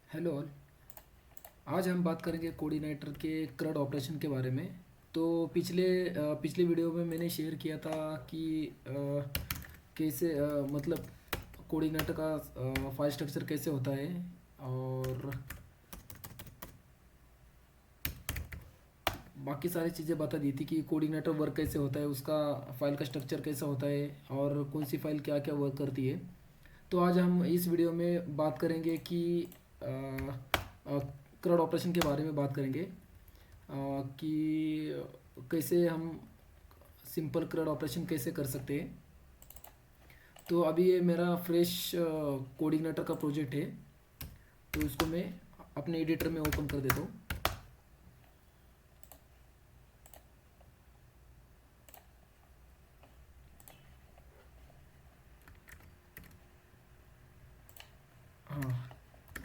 Hello all. आज हम बात करेंगे कोऑर्डिनेटर के CRUD ऑपरेशन के बारे में। तो पिछले वीडियो में मैंने शेयर किया था कि कैसे मतलब कोऑर्डिनेटर का फाइल स्ट्रक्चर कैसे होता है, और बाकी सारी चीज़ें बता दी थी कि कोऑर्डिनेटर वर्क कैसे होता है, उसका फाइल का स्ट्रक्चर कैसा होता है, और कौन सी फाइल क्या क्या वर्क करती है। तो आज हम इस वीडियो में बात करेंगे कि CRUD ऑपरेशन के बारे में बात करेंगे, कि कैसे हम सिंपल CRUD ऑपरेशन कैसे कर सकते हैं। तो अभी ये मेरा फ्रेश कोऑर्डिनेटर का प्रोजेक्ट है, तो इसको मैं अपने एडिटर में ओपन कर देता हूँ।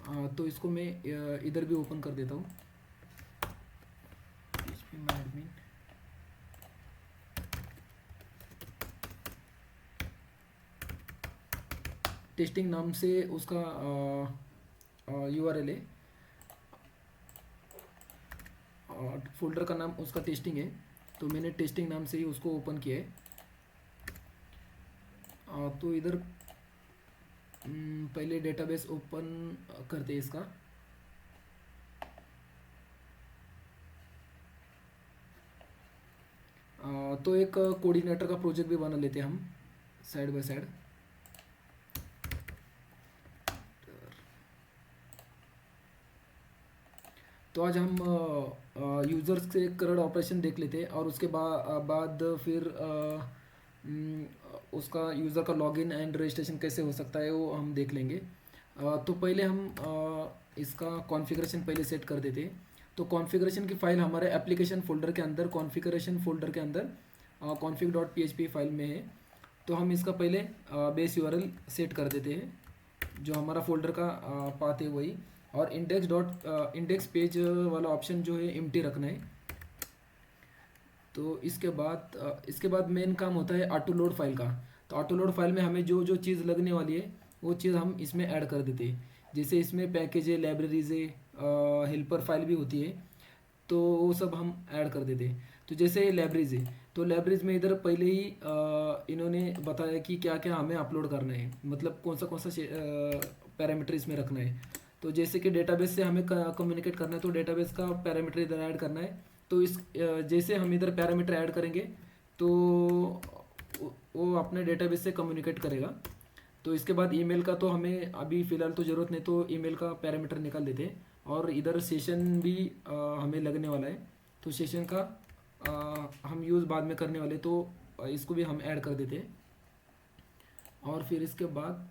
हाँ, तो इसको मैं इधर भी ओपन कर देता हूँ। PHP my admin। टेस्टिंग नाम से उसका URL है, फोल्डर का नाम उसका टेस्टिंग है। तो मैंने टेस्टिंग नाम से ही उसको ओपन किया है। तो इधर पहले डेटाबेस ओपन करते हैं इसका। तो एक कोऑर्डिनेटर का प्रोजेक्ट भी बना लेते हैं हम साइड बाय साइड। तो आज हम यूज़र्स से CRUD ऑपरेशन देख लेते हैं, और उसके बाद फिर उसका यूज़र का लॉगिन एंड रजिस्ट्रेशन कैसे हो सकता है वो हम देख लेंगे। तो पहले हम इसका कॉन्फ़िगरेशन पहले सेट कर देते हैं। तो कॉन्फ़िगरेशन की फ़ाइल हमारे एप्लीकेशन फ़ोल्डर के अंदर, कॉन्फ़िगरेशन फ़ोल्डर के अंदर config.php फाइल में है। तो हम इसका पहले बेस URL सेट कर देते हैं, जो हमारा फोल्डर का पाथ है वही। और इंडेक्स पेज वाला ऑप्शन जो है एम्प्टी रखना है। तो इसके बाद मेन काम होता है ऑटो लोड फाइल का। तो ऑटो लोड फाइल में हमें जो जो चीज़ लगने वाली है वो चीज़ हम इसमें ऐड कर देते हैं। जैसे इसमें पैकेज है, लाइब्रेरीज है, हेल्पर फाइल भी होती है, तो वो सब हम ऐड कर देते हैं। तो जैसे लाइब्रेरीज है, तो लाइब्रेरीज में इधर पहले ही इन्होंने बताया कि क्या क्या हमें अपलोड करना है, मतलब कौन सा पैरामीटर इसमें रखना है। तो जैसे कि डेटाबेस से हमें कम्युनिकेट करना है, तो डेटाबेस का पैरामीटर इधर ऐड करना है। तो जैसे हम इधर पैरामीटर ऐड करेंगे, तो वो अपने डेटाबेस से कम्युनिकेट करेगा। तो इसके बाद ईमेल का तो हमें अभी फ़िलहाल तो ज़रूरत नहीं, तो ईमेल का पैरामीटर निकाल देते हैं। और इधर सेशन भी हमें लगने वाला है, तो सेशन का हम यूज़ बाद में करने वाले, तो इसको भी हम ऐड कर देते हैं। और फिर इसके बाद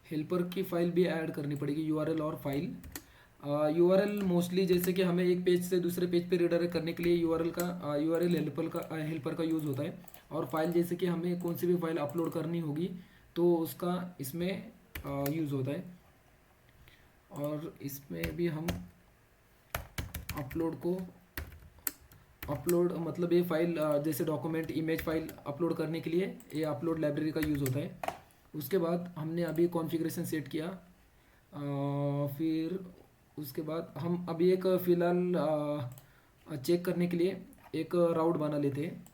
हेल्पर की फ़ाइल भी ऐड करनी पड़ेगी, URL और फाइल। URL मोस्टली जैसे कि हमें एक पेज से दूसरे पेज पे रिडायरेक्ट करने के लिए URL हेल्पर का यूज़ होता है। और फाइल जैसे कि हमें कौन सी भी फाइल अपलोड करनी होगी, तो उसका इसमें यूज़ होता है। और इसमें भी हम अपलोड मतलब ये फाइल जैसे डॉक्यूमेंट, इमेज फाइल अपलोड करने के लिए ये अपलोड लाइब्रेरी का यूज़ होता है। उसके बाद हमने अभी कॉन्फ़िगरेशन सेट किया। फिर उसके बाद हम अभी एक फ़िलहाल चेक करने के लिए एक राउट बना लेते हैं।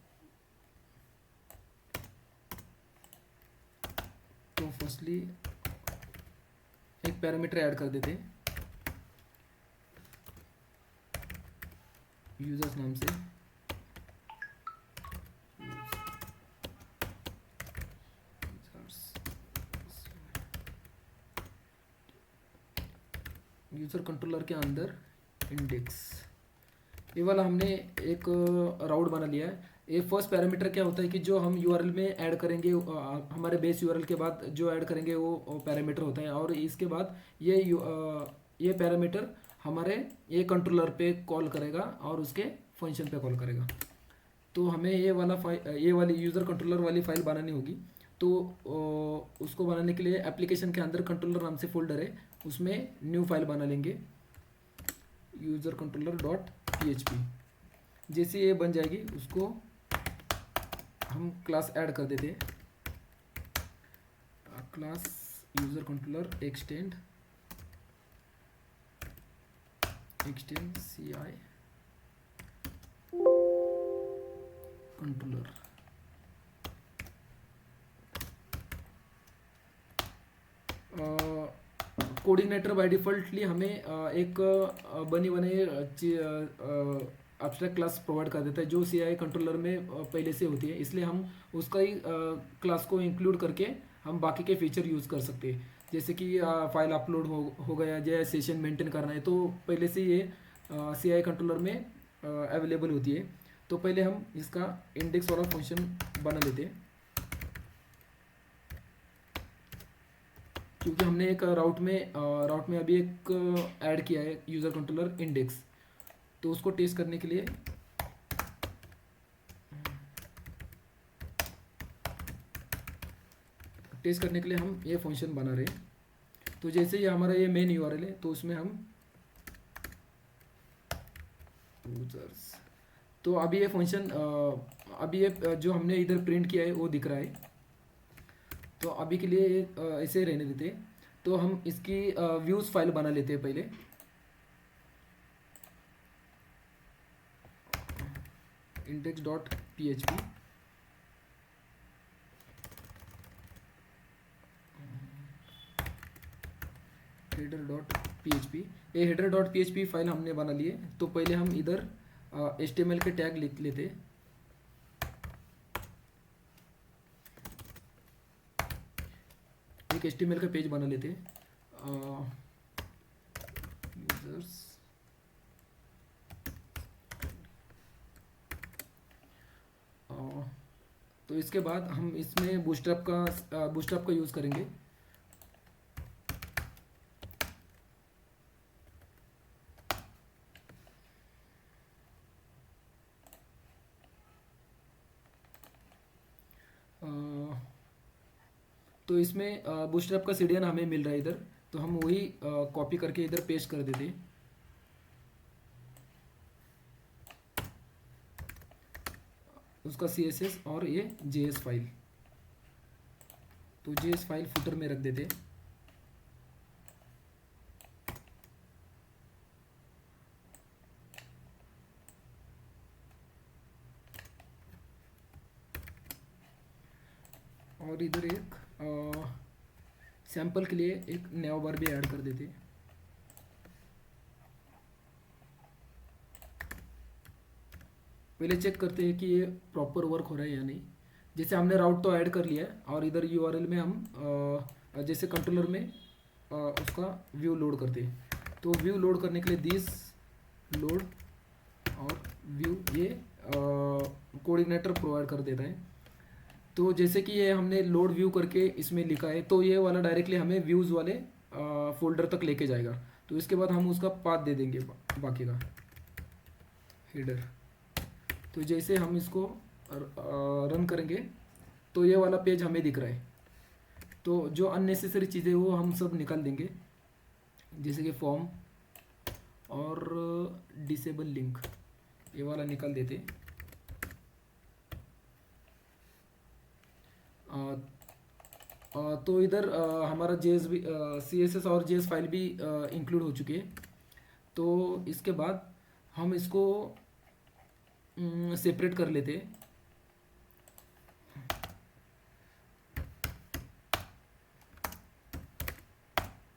तो फर्स्टली एक पैरामीटर ऐड कर देते हैं यूज़र्स नाम से। यूज़र कंट्रोलर के अंदर इंडेक्स, ये वाला हमने एक राउट बना लिया है। ये फर्स्ट पैरामीटर क्या होता है कि जो हम URL में ऐड करेंगे, हमारे बेस URL के बाद जो ऐड करेंगे वो पैरामीटर होता है। और इसके बाद ये पैरामीटर हमारे ये कंट्रोलर पे कॉल करेगा और उसके फंक्शन पे कॉल करेगा। तो हमें ये वाली यूज़र कंट्रोलर वाली फाइल बनानी होगी। तो उसको बनाने के लिए एप्लीकेशन के अंदर कंट्रोलर नाम से फोल्डर है, उसमें न्यू फाइल बना लेंगे यूज़र कंट्रोलर डॉट PHP। जैसे ये बन जाएगी, उसको हम क्लास ऐड कर देते हैं, क्लास यूज़र कंट्रोलर एक्सटेंड सी आई कंट्रोलर। कोऑर्डिनेटर बाय डिफ़ॉल्टली हमें एक बनी बनाई एब्स्ट्रैक्ट क्लास प्रोवाइड कर देता है जो सी आई कंट्रोलर में पहले से होती है, इसलिए हम उसका ही क्लास को इंक्लूड करके हम बाकी के फीचर यूज़ कर सकते हैं। जैसे कि फाइल अपलोड हो गया या सेशन मेंटेन करना है तो पहले से ये सी आई कंट्रोलर में अवेलेबल होती है। तो पहले हम इसका इंडेक्स वाला फंक्शन बना लेते हैं, क्योंकि हमने एक राउट में अभी एक ऐड किया है यूज़र कंट्रोलर इंडेक्स, तो उसको टेस्ट करने के लिए हम ये फंक्शन बना रहे हैं। तो जैसे ये हमारा ये मेन यूआरएल है तो उसमें हम यूजर्स, तो अभी ये फंक्शन अभी ये जो हमने इधर प्रिंट किया है वो दिख रहा है। तो अभी के लिए ऐसे रहने देते हैं। तो हम इसकी व्यूज़ फाइल बना लेते हैं पहले। Index dot P H P, header dot P H P, ये header dot P H P file हमने बना लिए। तो पहले हम इधर HTML के टैग लिख लेते, एक HTML का पेज बना लेते यूजर्स। तो इसके बाद हम इसमें बूटस्ट्रैप का यूज़ करेंगे। तो इसमें बूटस्ट्रैप का सीडीएन हमें मिल रहा है इधर, तो हम वही कॉपी करके इधर पेस्ट कर देते हैं। उसका CSS और ये JS फाइल, तो JS फाइल फुटर में रख देते हैं। और इधर एक सैंपल के लिए एक नया बार भी ऐड कर देते हैं। पहले चेक करते हैं कि ये प्रॉपर वर्क हो रहा है या नहीं। जैसे हमने राउट तो ऐड कर लिया है और इधर यूआरएल में हम जैसे कंट्रोलर में उसका व्यू लोड करते हैं। तो व्यू लोड करने के लिए दिस लोड और व्यू ये कोऑर्डिनेटर प्रोवाइड कर देता है। तो जैसे कि ये हमने लोड व्यू करके इसमें लिखा है तो ये वाला डायरेक्टली हमें व्यूज़ वाले फोल्डर तक लेके जाएगा। तो इसके बाद हम उसका पाथ दे देंगे बाकी का हेडर। तो जैसे हम इसको रन करेंगे तो ये वाला पेज हमें दिख रहा है। तो जो अननेसेसरी चीज़ें वो हम सब निकाल देंगे, जैसे कि फॉर्म और डिसेबल लिंक, ये वाला निकाल देते। तो इधर हमारा JS भी CSS और JS फाइल भी इंक्लूड हो चुकी है। तो इसके बाद हम इसको सेपरेट कर लेते हैं।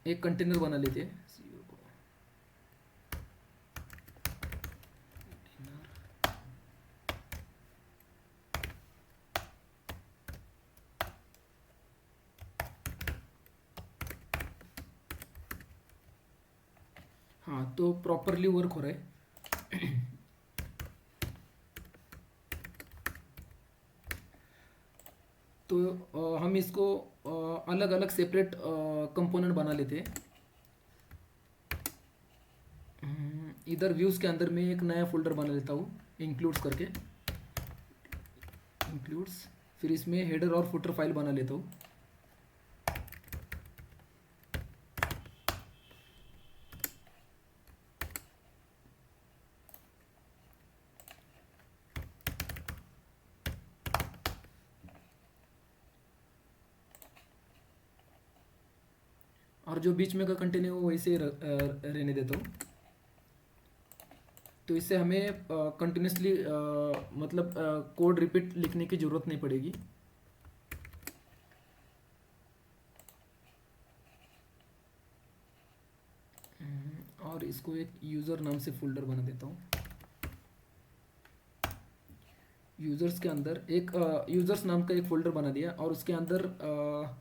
एक कंटेनर बना लेते हैं। हाँ, तो प्रॉपरली वर्क हो रहा है। तो हम इसको अलग अलग सेपरेट कंपोनेंट बना लेते हैं। इधर व्यूज़ के अंदर मैं एक नया फोल्डर बना लेता हूँ इंक्लूड्स करके, इंक्लूड्स, फिर इसमें हेडर और फुटर फाइल बना लेता हूँ। और जो बीच में का कंटेंट है वो वैसे रहने देता हूँ। तो इससे हमें कंटिन्यूसली मतलब कोड रिपीट लिखने की ज़रूरत नहीं पड़ेगी। और इसको एक यूज़र नाम से फोल्डर बना देता हूँ। यूज़र्स के अंदर एक यूज़र्स नाम का एक फ़ोल्डर बना दिया और उसके अंदर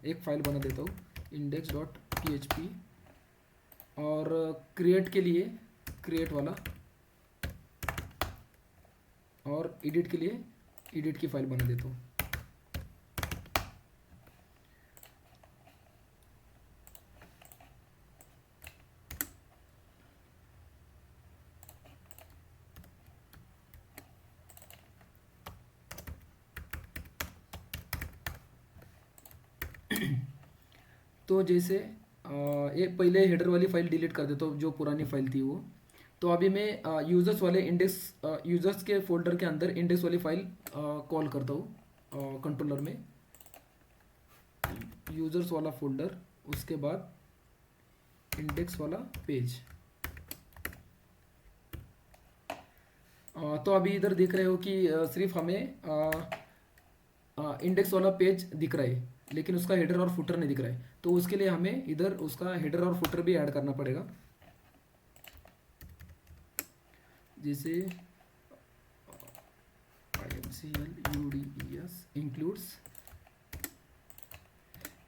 एक फ़ाइल बना देता हूँ index.php। और क्रिएट के लिए क्रिएट वाला, और एडिट के लिए एडिट की फ़ाइल बना देता हूँ। तो जैसे ये पहले हेडर वाली फ़ाइल डिलीट कर देता हूँ जो पुरानी फ़ाइल थी वो। तो अभी मैं यूज़र्स वाले इंडेक्स यूज़र्स के फोल्डर के अंदर इंडेक्स वाली फ़ाइल कॉल करता हूँ कंट्रोलर में, यूज़र्स वाला फोल्डर, उसके बाद इंडेक्स वाला पेज। तो अभी इधर देख रहे हो कि सिर्फ हमें इंडेक्स वाला पेज दिख रहा है लेकिन उसका हेडर और फुटर नहीं दिख रहा है। तो उसके लिए हमें इधर उसका हेडर और फुटर भी ऐड करना पड़ेगा। जैसे IMCLUDES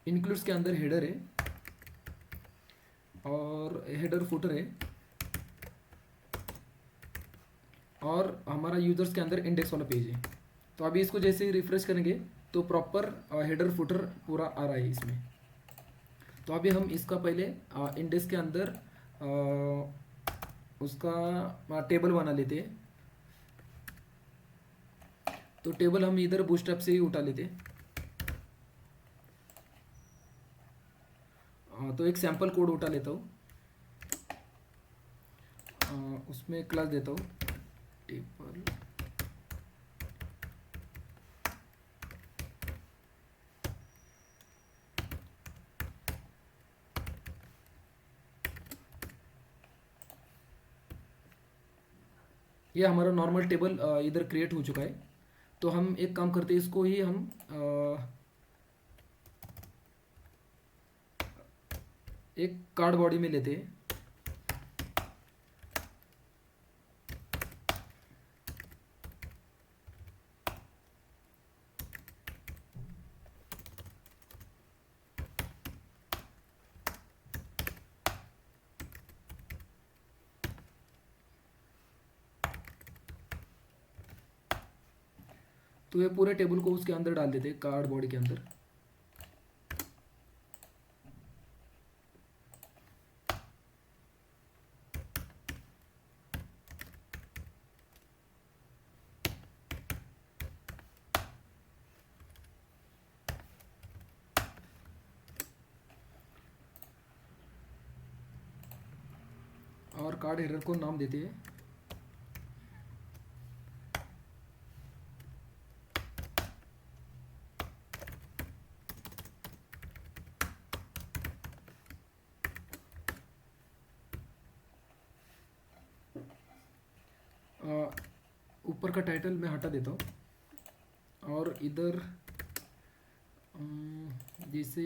इंक्लूड्स के अंदर हेडर है और हेडर फुटर है, और हमारा यूज़र्स के अंदर इंडेक्स वाला पेज है। तो अभी इसको जैसे ही रिफ्रेश करेंगे तो प्रॉपर हेडर फुटर पूरा आ रहा है इसमें। तो अभी हम इसका पहले इंडेक्स के अंदर उसका टेबल बना लेते हैं। तो टेबल हम इधर बूटस्ट्रैप से ही उठा लेते हैं। तो एक सैंपल कोड उठा लेता हूँ, उसमें क्लास देता हूँ टेबल। ये हमारा नॉर्मल टेबल इधर क्रिएट हो चुका है। तो हम एक काम करते हैं, इसको ही हम एक कार्ड बॉडी में लेते हैं। तो ये पूरे टेबल को उसके अंदर डाल देते हैं, कार्ड बॉडी के अंदर। और कार्ड हेडर को नाम देते हैं ऊपर का टाइटल मैं हटा देता हूँ। और इधर जैसे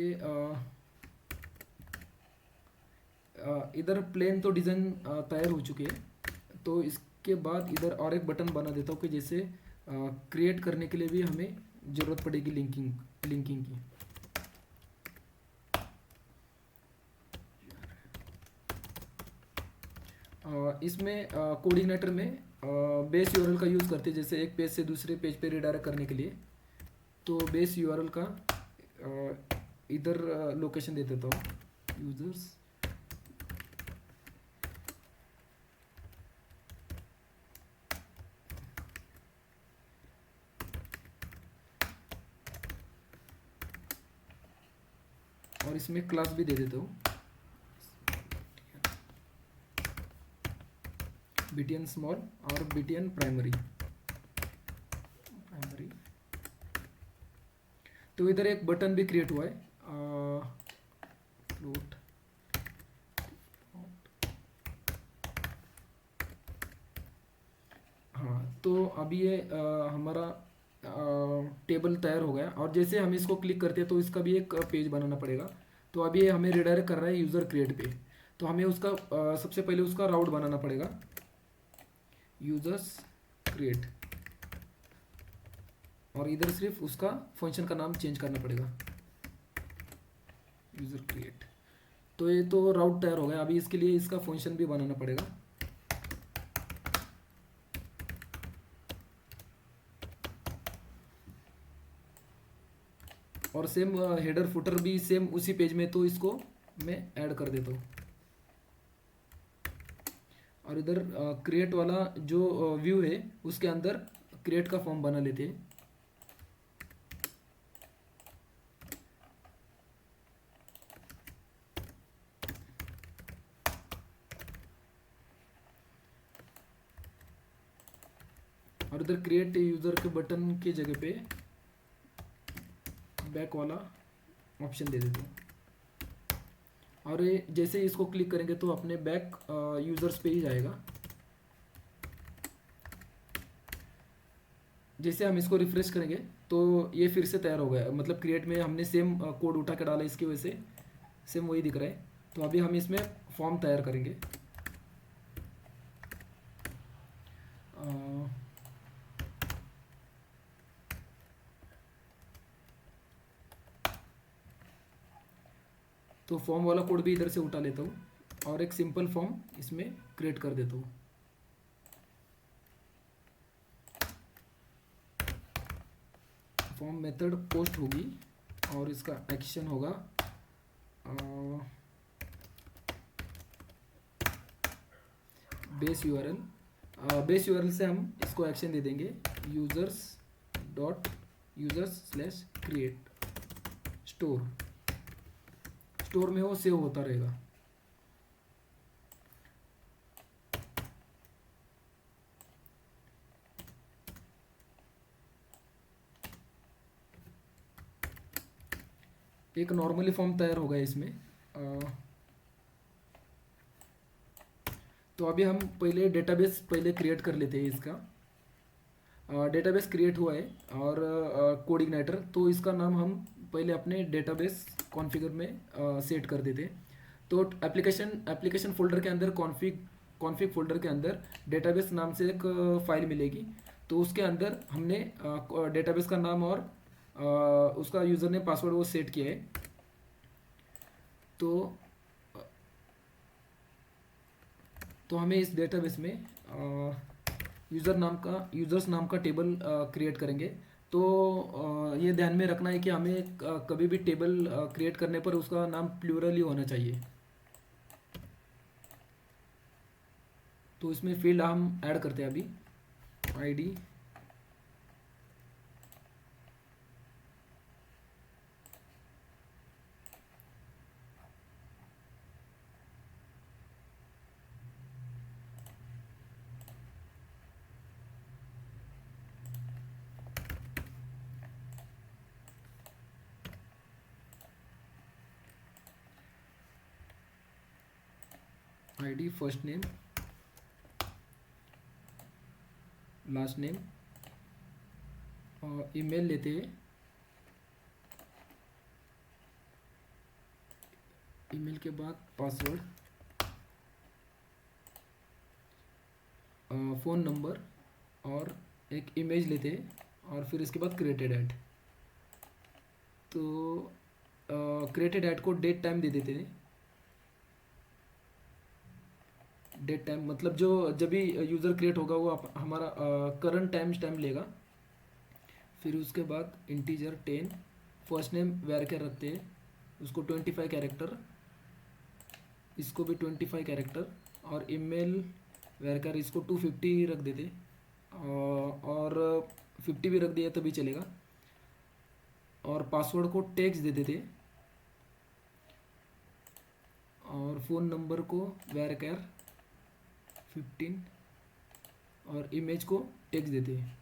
इधर प्लेन तो डिज़ाइन तैयार हो चुके हैं। तो इसके बाद इधर और एक बटन बना देता हूँ कि जैसे क्रिएट करने के लिए भी हमें ज़रूरत पड़ेगी लिंकिंग की। इसमें कोऑर्डिनेटर में बेस यूआरएल का यूज़ करते हैं, जैसे एक पेज से दूसरे पेज पे रिडायरेक्ट करने के लिए। तो बेस यूआरएल का इधर लोकेशन दे देता हूँ यूज़र्स। और इसमें क्लास भी दे देता हूँ BTN स्मॉल और BTN प्राइमरी। तो इधर एक बटन भी क्रिएट हुआ है फ्लोट तो अभी ये हमारा टेबल तैयार हो गया, और जैसे हम इसको क्लिक करते हैं तो इसका भी एक पेज बनाना पड़ेगा। तो अभी ये हमें रिडायरेक्ट कर रहा है यूज़र क्रिएट पे। तो हमें उसका सबसे पहले उसका राउट बनाना पड़ेगा, यूजर्स क्रिएट, और इधर सिर्फ उसका फंक्शन का नाम चेंज करना पड़ेगा, यूज़र क्रिएट। तो ये तो राउट तैयार हो गया। अभी इसके लिए इसका फंक्शन भी बनाना पड़ेगा। और सेम हेडर फुटर भी सेम उसी पेज में, तो इसको मैं ऐड कर देता हूँ। और इधर क्रिएट वाला जो व्यू है उसके अंदर क्रिएट का फॉर्म बना लेते हैं। और इधर क्रिएट यूज़र के बटन की जगह पे बैक वाला ऑप्शन दे देते हैं। और ये जैसे इसको क्लिक करेंगे तो अपने बैक यूज़र्स पे ही जाएगा। जैसे हम इसको रिफ्रेश करेंगे तो ये फिर से तैयार हो गया, मतलब क्रिएट में हमने सेम कोड उठा के डाला, इसकी वजह से सेम वही दिख रहा है। तो अभी हम इसमें फॉर्म तैयार करेंगे। तो फॉर्म वाला कोड भी इधर से उठा लेता हूँ और एक सिंपल फॉर्म इसमें क्रिएट कर देता हूँ। फॉर्म मेथड पोस्ट होगी और इसका एक्शन होगा बेस यूआरएल। बेस यूआरएल से हम इसको एक्शन दे देंगे users.users/create स्टोर में वो सेव होता रहेगा। एक नॉर्मली फॉर्म तैयार होगा इसमें। तो अभी हम पहले डेटाबेस पहले क्रिएट कर लेते हैं इसका। डेटाबेस क्रिएट हुआ है और कोड इग्नाइटर, तो इसका नाम हम पहले अपने डेटाबेस कॉन्फ़िगर में सेट कर देते हैं। तो एप्लीकेशन फोल्डर के अंदर कॉन्फ़िग फोल्डर के अंदर डेटाबेस नाम से एक फाइल मिलेगी। तो उसके अंदर हमने डेटाबेस का नाम और उसका यूज़र ने पासवर्ड वो सेट किया है। तो हमें इस डेटाबेस में यूज़र्स नाम का टेबल क्रिएट करेंगे। तो ये ध्यान में रखना है कि हमें कभी भी टेबल क्रिएट करने पर उसका नाम प्लूरल ही होना चाहिए। तो इसमें फील्ड हम ऐड करते हैं अभी ID, first name, last name, और ईमेल लेते हैं। ईमेल के बाद पासवर्ड, फ़ोन नंबर और एक इमेज लेते हैं और फिर इसके बाद क्रिएटेड ऐड। तो क्रिएटेड ऐड को डेट टाइम दे देते हैं। डेट टाइम मतलब जो जब भी यूज़र क्रिएट होगा वो हमारा करंट टाइम लेगा। फिर उसके बाद इंटीजर 10, फर्स्ट नेम वैर रखते हैं, उसको 25 कैरेक्टर, इसको भी 25 कैरेक्टर, और ईमेल वैर इसको 250 रख देते, और 50 भी रख दिया तभी चलेगा। और पासवर्ड को टेक्स्ट दे देते, और फ़ोन नंबर को वैर 15 और इमेज को टेक्स्ट देते हैं।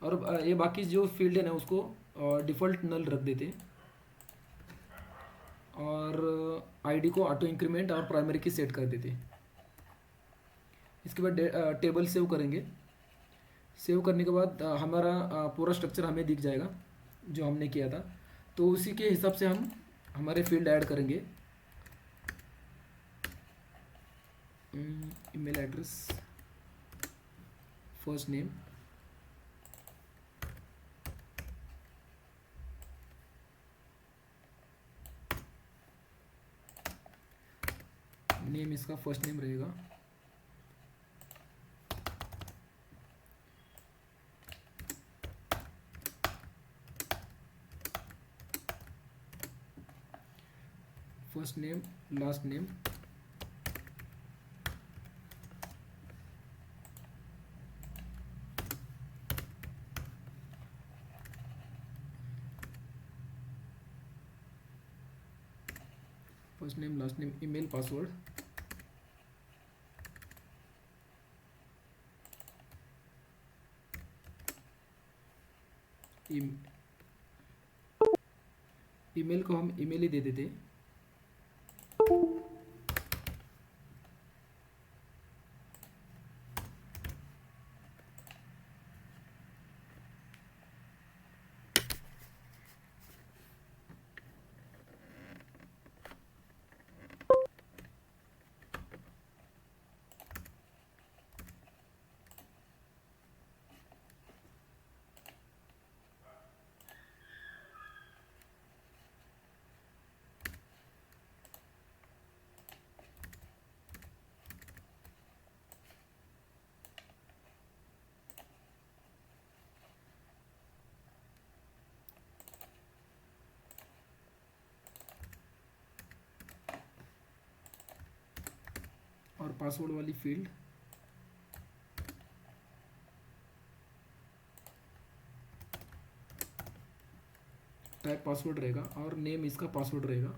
और ये बाकी जो फील्ड है ना उसको डिफ़ॉल्ट नल रख देते हैं। और आईडी को ऑटो इंक्रीमेंट और प्राइमरी की सेट कर देते हैं। इसके बाद टेबल सेव करेंगे। सेव करने के बाद हमारा पूरा स्ट्रक्चर हमें दिख जाएगा जो हमने किया था। तो उसी के हिसाब से हम हमारे फील्ड ऐड करेंगे। Email address, first name, name इसका फर्स्ट नेम रहेगा। First name, last name, first name, last name, email, password, email को हम ईमेल ही दे देते। और पासवर्ड वाली फील्ड टाइप पासवर्ड रहेगा और नेम इसका पासवर्ड रहेगा।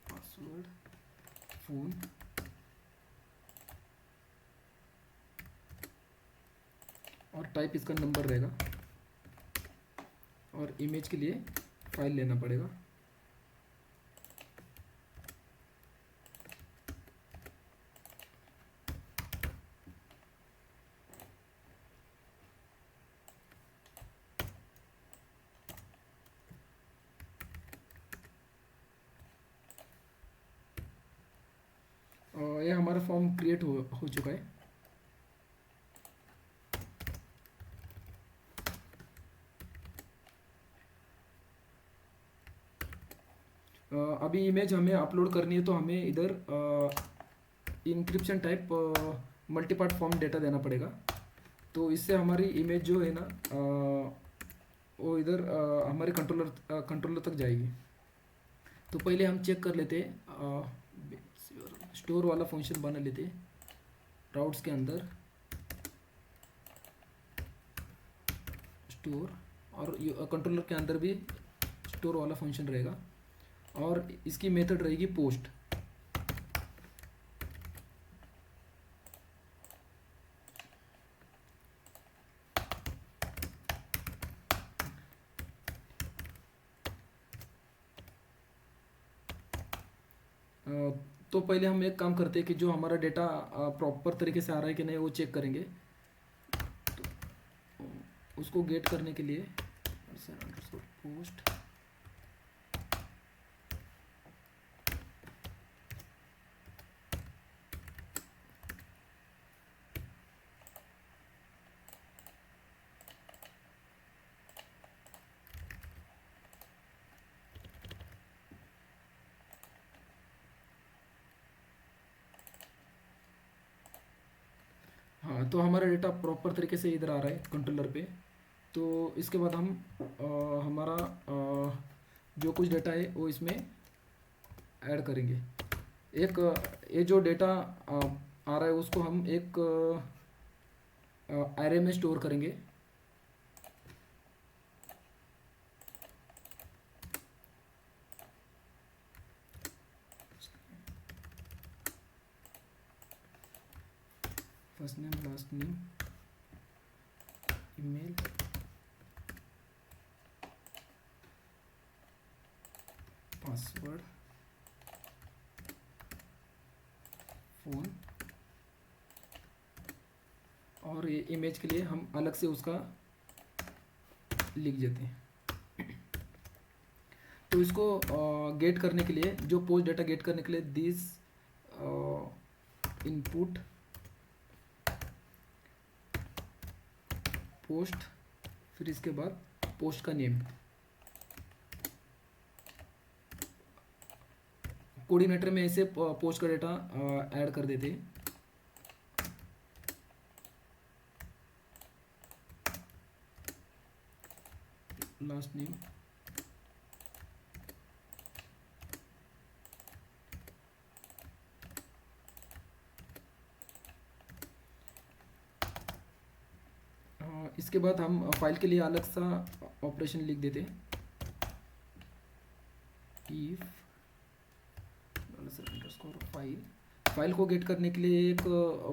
पासवर्ड, फोन, और टाइप इसका नंबर रहेगा। और इमेज के लिए फाइल लेना पड़ेगा। ये हमारा फॉर्म क्रिएट हो चुका है। अभी इमेज हमें अपलोड करनी है तो हमें इधर encryption type multipart form data देना पड़ेगा। तो इससे हमारी इमेज जो है ना वो इधर हमारे कंट्रोलर तक जाएगी। तो पहले हम चेक कर लेते स्टोर वाला फंक्शन बना लेते राउट्स के अंदर स्टोर, और कंट्रोलर के अंदर भी स्टोर वाला फंक्शन रहेगा और इसकी मेथड रहेगी पोस्ट। तो पहले हम एक काम करते हैं कि जो हमारा डेटा प्रॉपर तरीके से आ रहा है कि नहीं वो चेक करेंगे। तो उसको गेट करने के लिए पोस्ट हाँ, तो हमारा डेटा प्रॉपर तरीके से इधर आ रहा है कंट्रोलर पे। तो इसके बाद हम हमारा जो कुछ डेटा है वो इसमें ऐड करेंगे। एक ये जो डेटा आ रहा है उसको हम एक एरे में स्टोर करेंगे। First name, last name, email, password phone, और ये इमेज के लिए हम अलग से उसका लिख देते हैं। तो इसको गेट करने के लिए, जो पोस्ट डेटा गेट करने के लिए दिस इनपुट पोस्ट, फिर इसके बाद पोस्ट का नेम, कोऑर्डिनेटर में ऐसे पोस्ट का डेटा ऐड कर देते हैं। लास्ट नेम, इसके बाद हम फाइल के लिए अलग सा ऑपरेशन लिख देते हैं। इफ फाइल, फाइल को गेट करने के लिए एक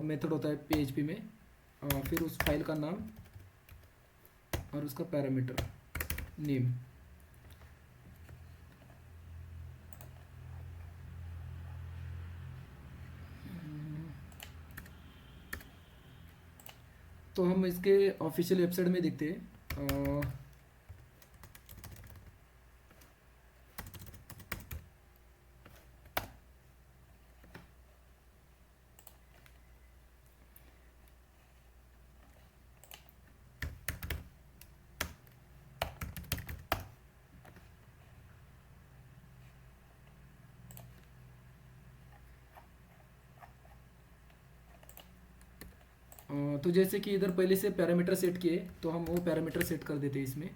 मेथड होता है PHP में, फिर उस फाइल का नाम और उसका पैरामीटर नेम। तो हम इसके ऑफिशियल वेबसाइट में देखते हैं। तो जैसे कि इधर पहले से पैरामीटर सेट किए, तो हम वो पैरामीटर सेट कर देते हैं इसमें।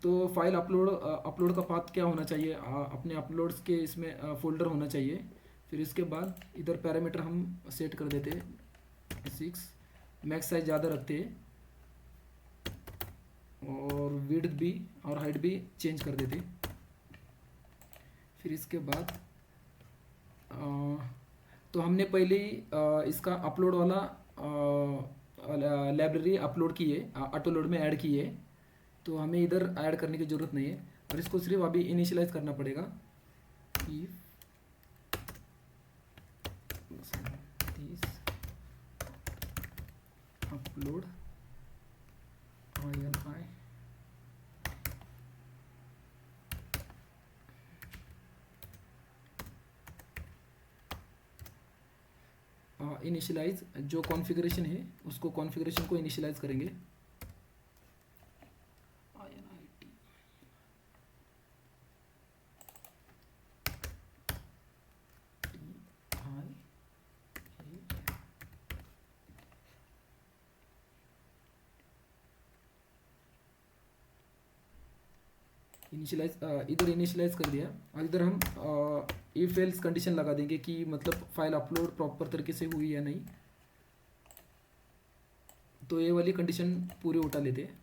तो फाइल अपलोड का पाथ क्या होना चाहिए, अपने अपलोड्स के इसमें फोल्डर होना चाहिए। फिर इसके बाद इधर पैरामीटर हम सेट कर देते हैं 6, मैक्स साइज ज़्यादा रखते हैं, और विड्थ भी और हाइट भी चेंज कर देते हैं। फिर इसके बाद तो हमने पहले ही इसका अपलोड वाला लाइब्रेरी अपलोड की है, ऑटो लोड में ऐड की है, तो हमें इधर ऐड करने की ज़रूरत नहीं है, और इसको सिर्फ अभी इनिशियलाइज करना पड़ेगा। अपलोड INI इनिशियलाइज, जो कॉन्फ़िगरेशन है उसको कॉन्फ़िगरेशन को इनिशियलाइज करेंगे। इनिशियलाइज, इधर इनिशियलाइज कर दिया, और इधर हम इफ एल्स कंडीशन लगा देंगे कि मतलब फाइल अपलोड प्रॉपर तरीके से हुई या नहीं। तो ये वाली कंडीशन पूरी उठा लेते हैं।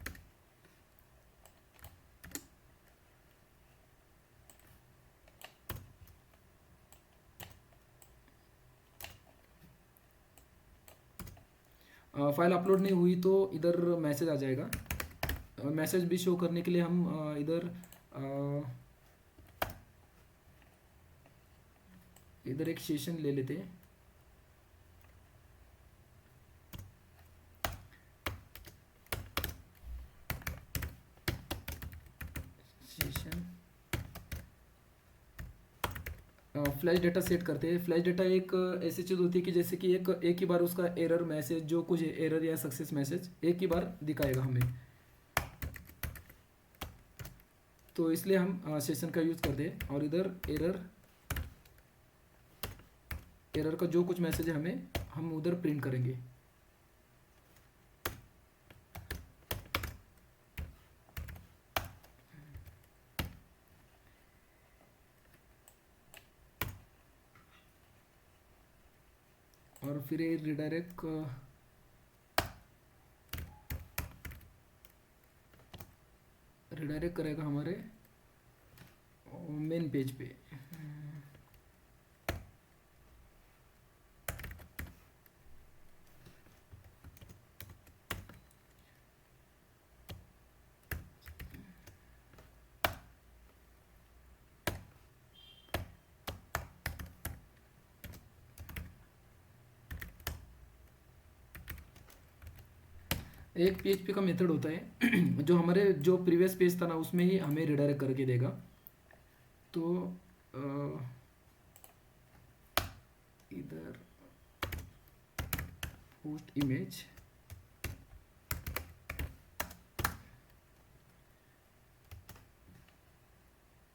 फाइल अपलोड नहीं हुई तो इधर मैसेज आ जाएगा। मैसेज भी शो करने के लिए हम इधर एक सेशन ले लेते हैं। सेशन फ्लैश डेटा सेट करते हैं। फ्लैश डेटा एक ऐसी चीज़ होती है कि जैसे कि एक ही बार उसका एरर मैसेज, जो कुछ एरर या सक्सेस मैसेज एक ही बार दिखाएगा हमें, तो इसलिए हम सेशन का यूज़ करते हैं। और इधर एरर का जो कुछ मैसेज है हम उधर प्रिंट करेंगे। और फिर ये रिडायरेक्ट करेगा हमारे मेन पेज पे। एक पीएचपी का मेथड होता है जो हमारे जो प्रीवियस पेज था ना उसमें ही हमें रिडायरेक्ट करके देगा। तो इधर post image,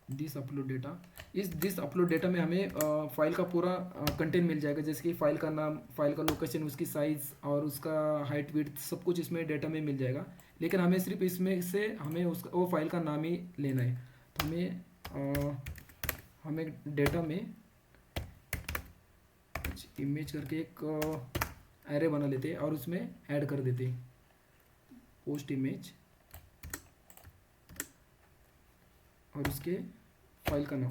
this upload data, इस दिस अपलोड डेटा में हमें फाइल का पूरा कंटेंट मिल जाएगा, जैसे कि फाइल का नाम, फाइल का लोकेशन, उसकी साइज़ और उसका हाइट विड्थ सब कुछ इसमें डेटा में मिल जाएगा। लेकिन हमें सिर्फ इसमें से हमें उसका वो फाइल का नाम ही लेना है। तो हमें डेटा में इमेज करके एक एरे बना लेते हैं और उसमें ऐड कर देते हैं पोस्ट इमेज और उसके फाइल का नाम।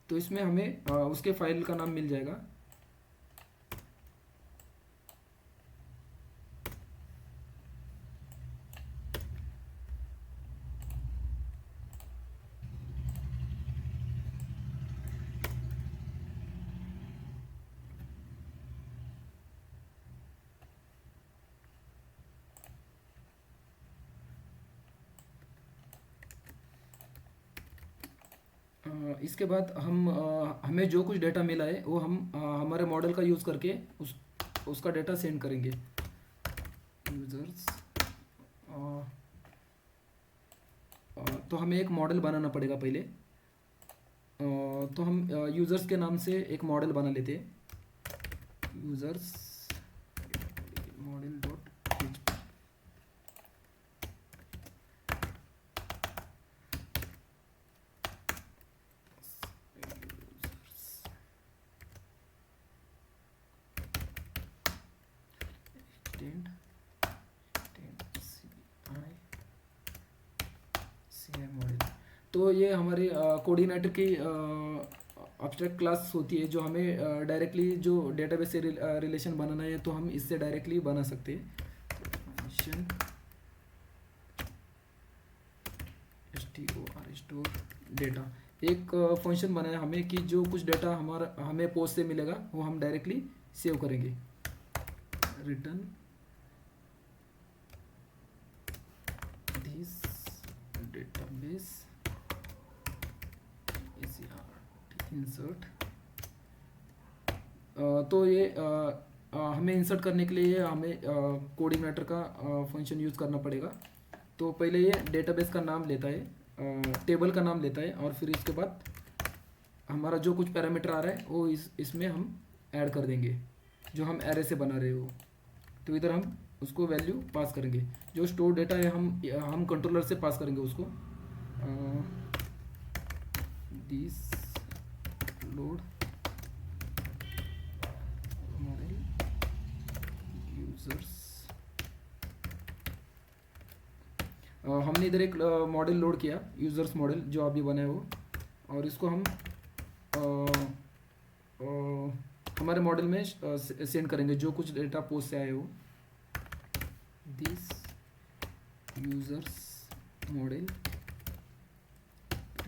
तो इसमें हमें उसके फाइल का नाम मिल जाएगा। इसके बाद हमें जो कुछ डेटा मिला है वो हम हमारे मॉडल का यूज़ करके उसका डेटा सेंड करेंगे यूज़र्स। तो हमें एक मॉडल बनाना पड़ेगा पहले। तो हम यूज़र्स के नाम से एक मॉडल बना लेते हैं, यूज़र्स मॉडल डॉट। तो ये हमारे कोऑर्डिनेटर की एब्स्ट्रैक्ट क्लास होती है जो हमें डायरेक्टली जो डेटाबेस से रिलेशन बनाना है तो हम इससे डायरेक्टली बना सकते हैं। फंक्शन स्टोर डेटा, एक फंक्शन बनाया हमें कि जो कुछ डेटा हमारा हमें पोस्ट से मिलेगा वो हम डायरेक्टली सेव करेंगे। Return this database insert. तो ये हमें इंसर्ट करने के लिए हमें कोऑर्डिनेटर का फंक्शन यूज़ करना पड़ेगा। तो पहले ये डेटाबेस का नाम लेता है, टेबल का नाम लेता है और फिर इसके बाद हमारा जो कुछ पैरामीटर आ रहा है वो इसमें हम ऐड कर देंगे जो हम एरे से बना रहे हो। तो इधर हम उसको वैल्यू पास करेंगे, जो स्टोर डेटा है हम कंट्रोलर से पास करेंगे उसको। This load model users. हमने इधर एक मॉडल लोड किया, यूजर्स मॉडल जो अभी बना है वो, और इसको हम हमारे मॉडल में सेंड करेंगे जो कुछ डेटा पोस्ट से आए हो। दिस यूजर्स मॉडल,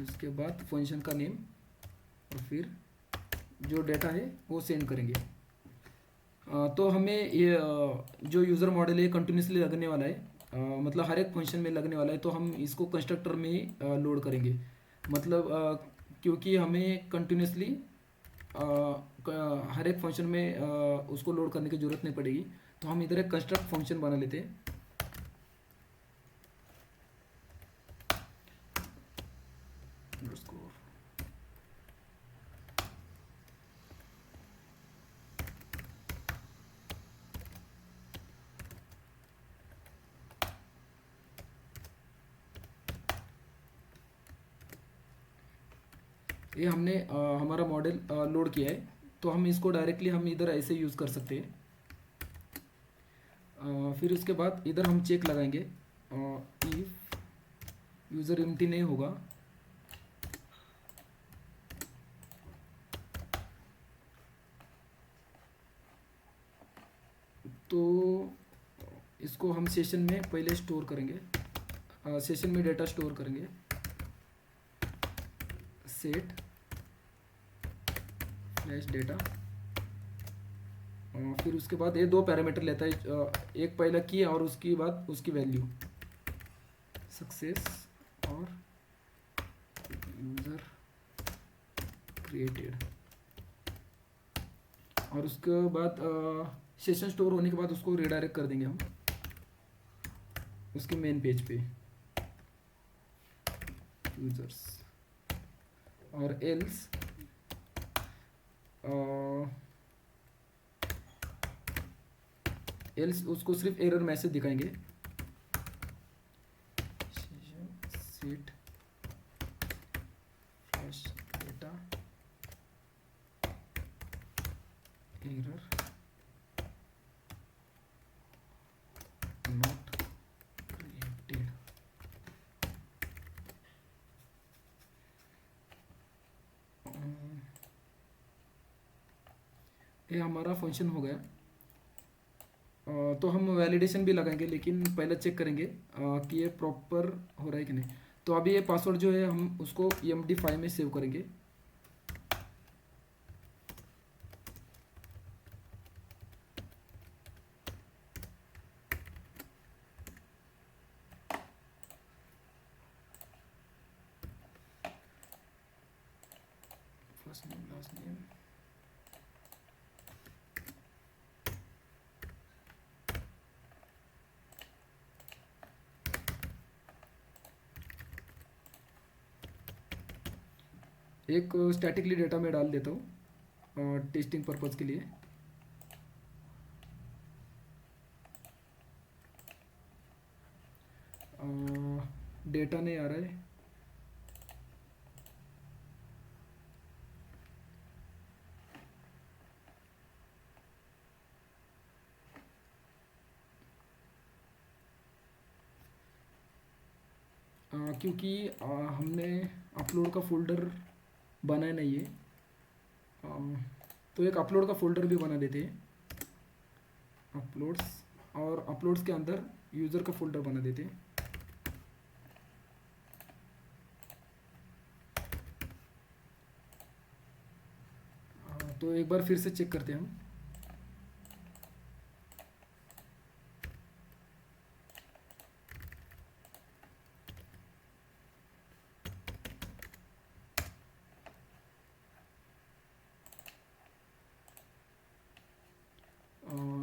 उसके बाद फंक्शन का नेम और फिर जो डेटा है वो सेंड करेंगे। तो हमें ये जो यूज़र मॉडल है कंटिन्यूसली लगने वाला है, मतलब हर एक फंक्शन में लगने वाला है। तो हम इसको कंस्ट्रक्टर में ही लोड करेंगे, मतलब क्योंकि हमें कंटिन्यूसली हर एक फंक्शन में उसको लोड करने की ज़रूरत नहीं पड़ेगी। तो हम इधर एक कंस्ट्रक्ट फंक्शन बना लेते हैं। ये हमने हमारा मॉडल लोड किया है, तो हम इसको डायरेक्टली हम इधर ऐसे यूज़ कर सकते हैं। फिर उसके बाद इधर हम चेक लगाएंगे इफ यूज़र एम्प्टी नहीं होगा तो इसको हम सेशन में पहले स्टोर करेंगे, सेशन में डेटा स्टोर करेंगे। सेट फ्लैश डेटा फिर उसके बाद ये दो पैरामीटर लेता है, एक पहला की और उसके बाद उसकी वैल्यू सक्सेस और यूज़र क्रिएटेड। और उसके बाद सेशन स्टोर होने के बाद उसको रिडायरेक्ट कर देंगे हम उसके मेन पेज पे यूजर्स। और एल्स उसको सिर्फ एरर मैसेज दिखाएंगे, set flash data error not created. ये हमारा फंक्शन हो गया। तो हम वैलिडेशन भी लगाएंगे, लेकिन पहले चेक करेंगे कि ये प्रॉपर हो रहा है कि नहीं। तो अभी ये पासवर्ड जो है हम उसको emd5 में सेव करेंगे। फर्स्ट नेम लास्ट नेम, एक स्टैटिकली डेटा में डाल देता हूँ टेस्टिंग पर्पज़ के लिए। डेटा नहीं आ रहा है, क्योंकि हमने अपलोड का फोल्डर बनाया नहीं है। तो एक अपलोड का फोल्डर भी बना देते हैं अपलोड्स, और अपलोड्स के अंदर यूज़र का फोल्डर बना देते हैं। तो एक बार फिर से चेक करते हैं हम।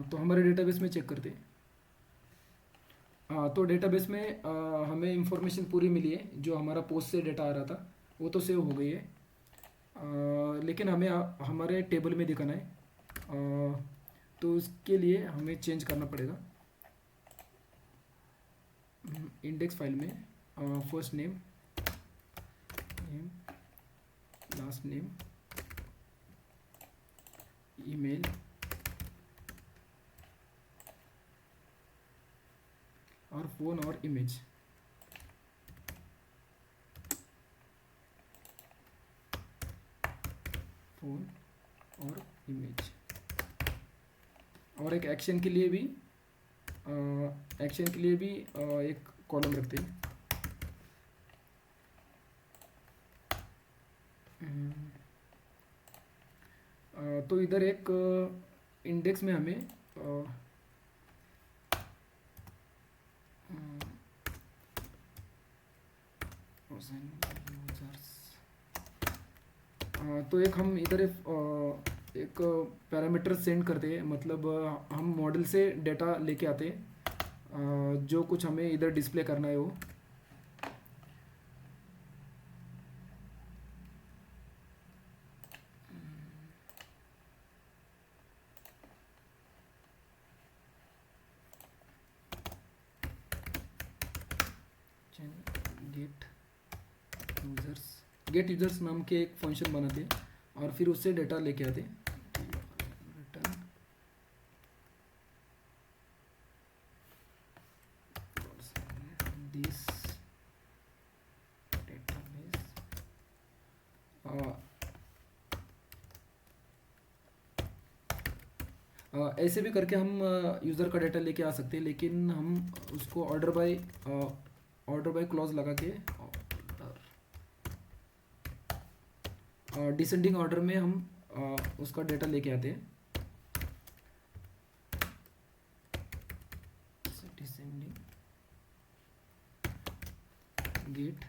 तो हमारे डेटाबेस में चेक करते हैं। तो डेटाबेस में हमें इंफॉर्मेशन पूरी मिली है, जो हमारा पोस्ट से डेटा आ रहा था वो तो सेव हो गई है। लेकिन हमें हमारे टेबल में दिखाना है, तो उसके लिए हमें चेंज करना पड़ेगा। इंडेक्स फाइल में first name last name email और फ़ोन और इमेज। फ़ोन और इमेज, और एक एक्शन के लिए भी एक कॉलम रखते हैं। तो इधर एक इंडेक्स में हमें तो एक हम इधर एक पैरामीटर सेंड करते हैं, मतलब हम मॉडल से डेटा लेके आते हैं, जो कुछ हमें इधर डिस्प्ले करना है वो। गेट यूजर्स नाम के एक फंक्शन बनाते हैं और फिर उससे डेटा लेके आते हैं। Return this database. ऐसे भी करके हम यूज़र का डेटा लेके आ सकते हैं, लेकिन हम उसको ऑर्डर बाय क्लॉज लगा के डिसेंडिंग ऑर्डर में हम उसका डेटा लेके आते हैं। डिसेंडिंग गेट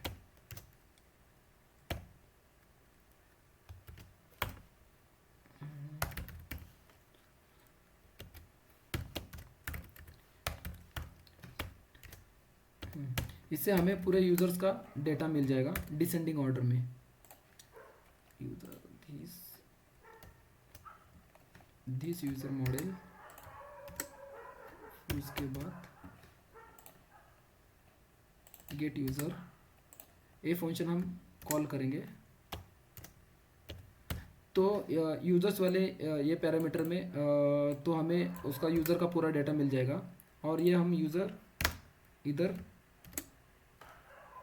इससे हमें पूरे यूजर्स का डेटा मिल जाएगा डिसेंडिंग ऑर्डर में। यूजर दिस यूजर मॉडल, उसके बाद गेट यूजर, ये फंक्शन हम कॉल करेंगे। तो यूजर्स वाले ये पैरामीटर में तो हमें उसका यूज़र का पूरा डेटा मिल जाएगा, और ये हम यूज़र इधर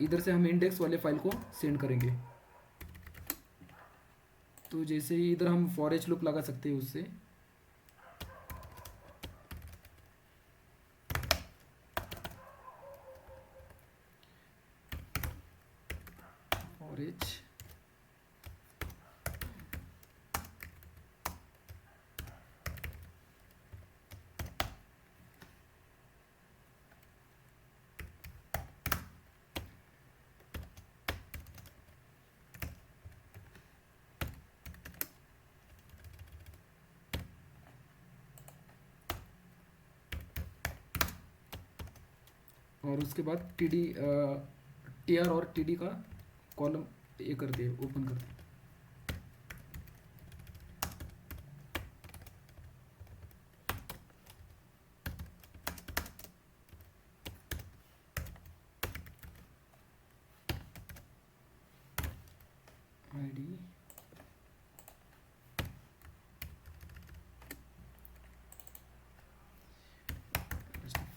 इधर से हम इंडेक्स वाले फाइल को सेंड करेंगे। तो जैसे ही इधर हम फॉर एच लूप लगा सकते हैं उससे, फॉर एच और उसके बाद टी आर और टी डी का कॉलम ये करते हैं, ओपन करते हैं। आईडी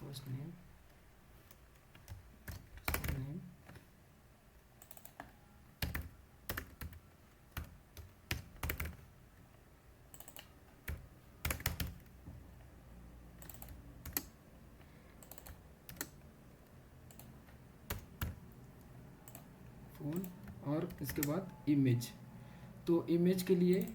फर्स्ट नेम फोन, और इसके बाद इमेज। तो इमेज के लिए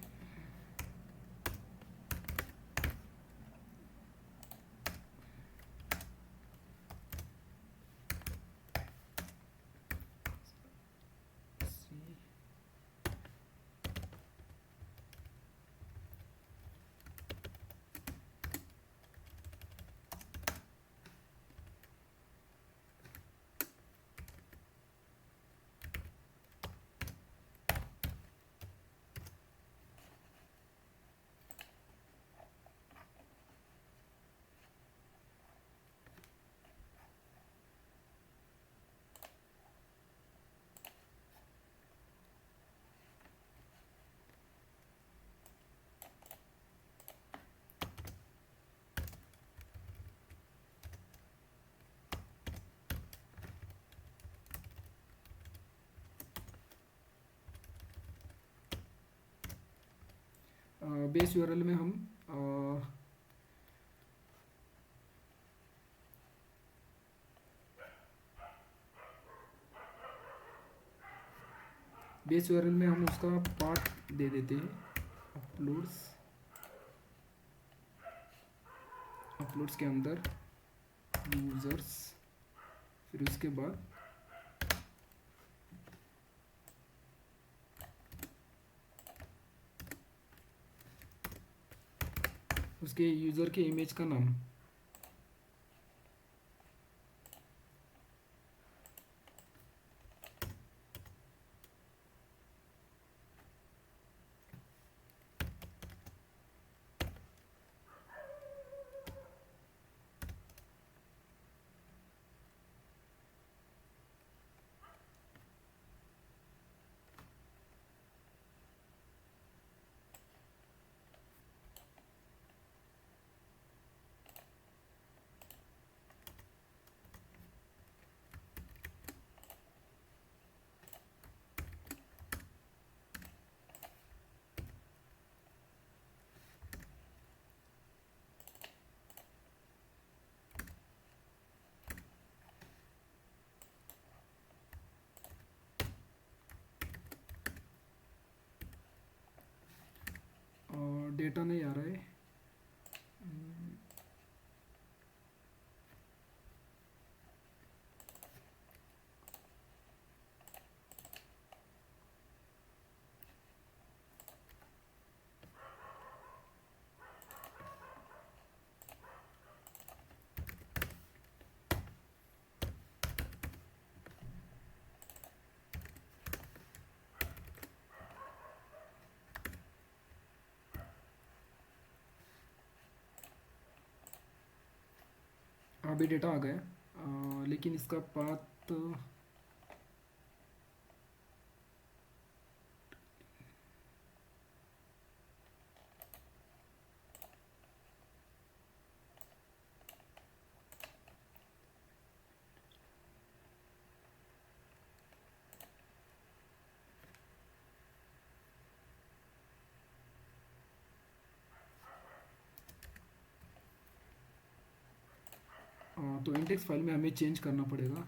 बेस यूआरएल में हम बेस यूआरएल में हम उसका पाथ दे देते हैं, अपलोड्स के अंदर यूजर्स, फिर उसके बाद उसके यूज़र के इमेज का नाम। डेटा नहीं आ रहा है, अभी डेटा आ गया लेकिन इसका पाथ तो इंडेक्स फाइल में हमें चेंज करना पड़ेगा।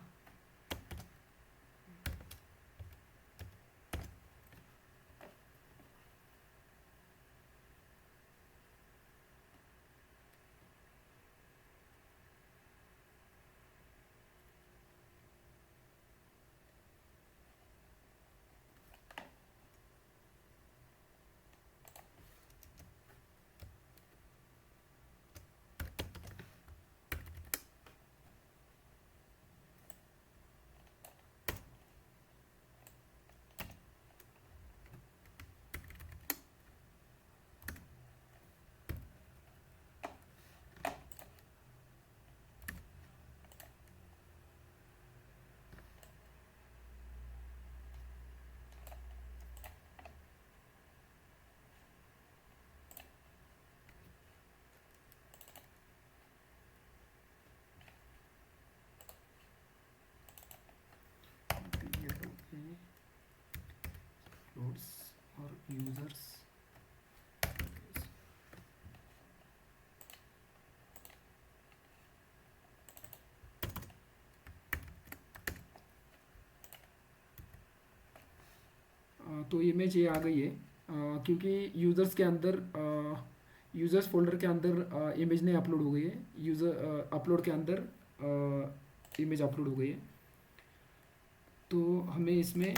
लोड्स और यूजर्स तो इमेज ये आ गई है क्योंकि यूज़र्स के अंदर यूज़र्स फोल्डर के अंदर इमेज नहीं अपलोड हो गई है। यूज़र अपलोड के अंदर इमेज अपलोड हो गई है। तो हमें इसमें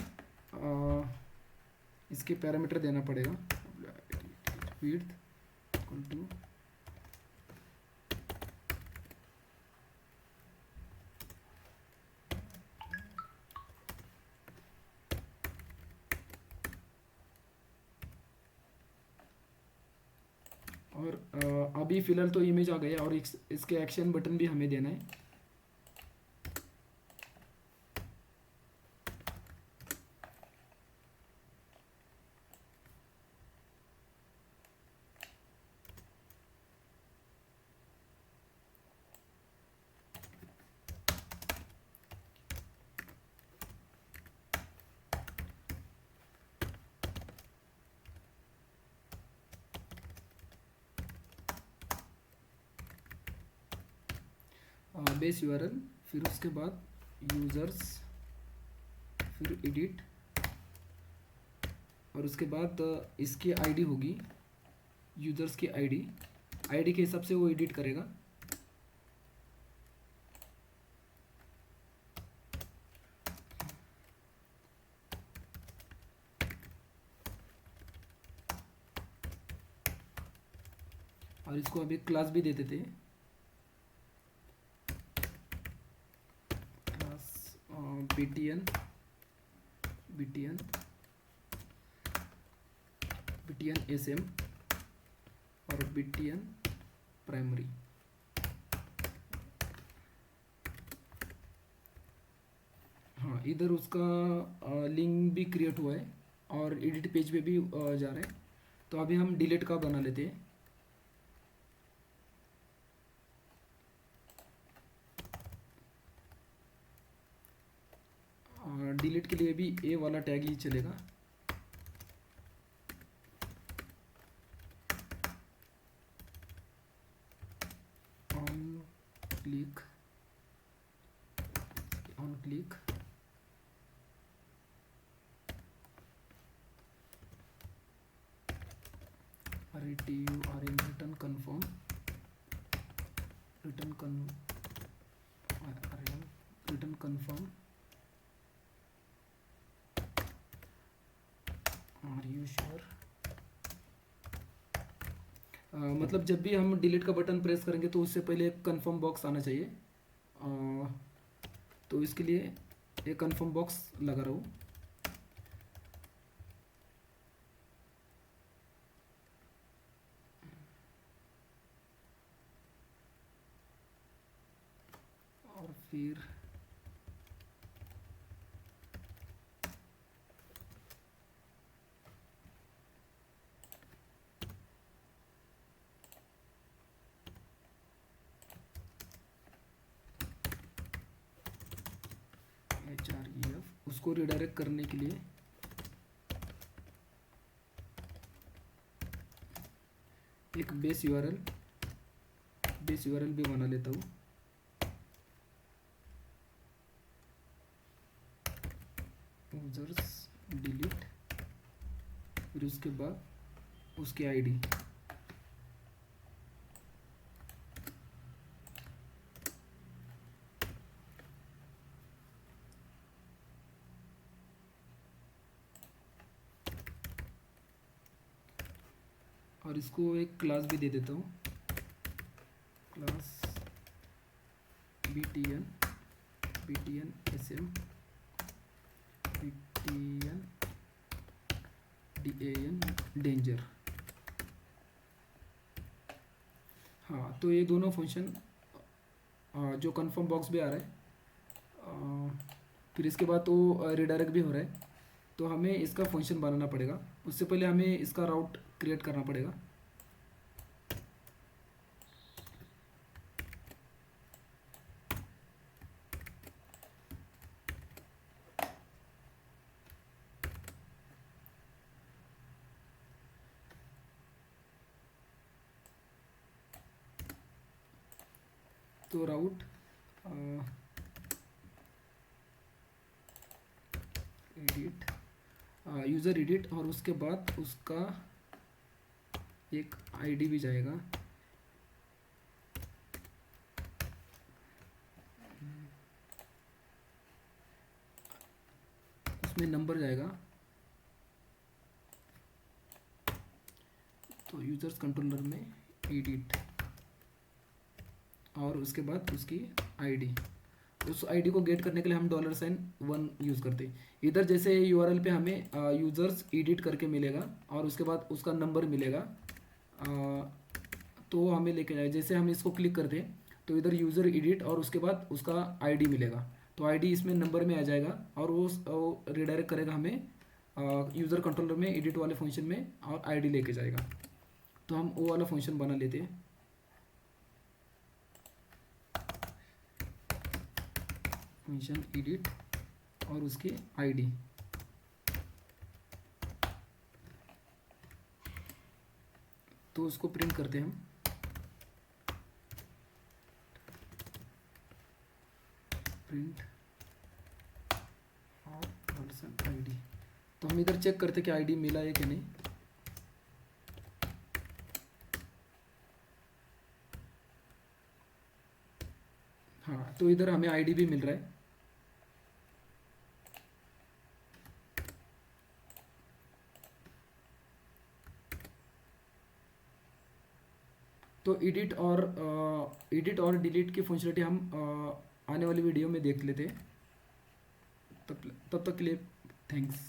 इसके पैरामीटर देना पड़ेगा। विड्थ इक्वल टू और अभी फ़िलहाल तो इमेज आ गया और इसके एक्शन बटन भी हमें देना है। बेस यूआरएल, फिर उसके बाद यूज़र्स, फिर एडिट और उसके बाद इसकी आईडी होगी, यूज़र्स की आईडी के हिसाब से वो एडिट करेगा। और इसको अभी क्लास भी दे देते हैं। बीटीएन एसएम और बीटीएन प्राइमरी। हाँ, इधर उसका लिंक भी क्रिएट हुआ है और एडिट पेज पे भी जा रहा है। तो अभी हम डिलीट का बना लेते हैं। डिलीट के लिए भी ए वाला टैग ही चलेगा। On click return confirm are you sure. मतलब जब भी हम डिलीट का बटन प्रेस करेंगे तो उससे पहले एक कन्फर्म बॉक्स आना चाहिए। तो इसके लिए एक कन्फर्म बॉक्स लगा रहा हूँ। फिर href उसको रिडायरेक्ट करने के लिए एक बेस यूआरएल भी बना लेता हूँ। यूजर्स डिलीट, फिर उसके बाद उसकी आईडी। और इसको एक क्लास भी दे देता हूँ, class btn sm btn dan danger. हाँ, तो ये दोनों फंक्शन जो कन्फर्म बॉक्स भी आ रहा है, फिर इसके बाद तो रिडायरेक्ट भी हो रहा है, तो हमें इसका फंक्शन बनाना पड़ेगा। उससे पहले हमें इसका राउट क्रिएट करना पड़ेगा। तो राउट एडिट यूज़र एडिट, और उसके बाद उसका एक आईडी भी जाएगा। उसमें नंबर जाएगा, तो यूजर्स कंट्रोलर में एडिट, और उसके बाद उसकी आईडी। उस आईडी को गेट करने के लिए हम $1 यूज़ करते हैं। इधर जैसे यूआरएल पे हमें यूज़र्स एडिट करके मिलेगा, और उसके बाद उसका नंबर मिलेगा, तो हमें लेके जाए। जैसे हम इसको क्लिक करते हैं तो इधर यूज़र एडिट और उसके बाद उसका आईडी मिलेगा, तो आईडी इसमें नंबर में आ जाएगा, और वो रिडायरेक्ट करेगा हमें यूज़र कंट्रोलर में एडिट वाले फंक्शन में, और आईडी लेके जाएगा। तो हम वो वाला फंक्शन बना लेते हैं। फंक्शन एडिट और उसकी आईडी। तो उसको प्रिंट करते हैं हम, प्रिंट और पर्सन आईडी। तो हम इधर चेक करते कि आईडी मिला है कि नहीं। हाँ, तो इधर हमें आईडी भी मिल रहा है। तो एडिट और डिलीट की फंक्शनलिटी हम आने वाली वीडियो में देख लेते हैं। तब तक के लिए थैंक्स।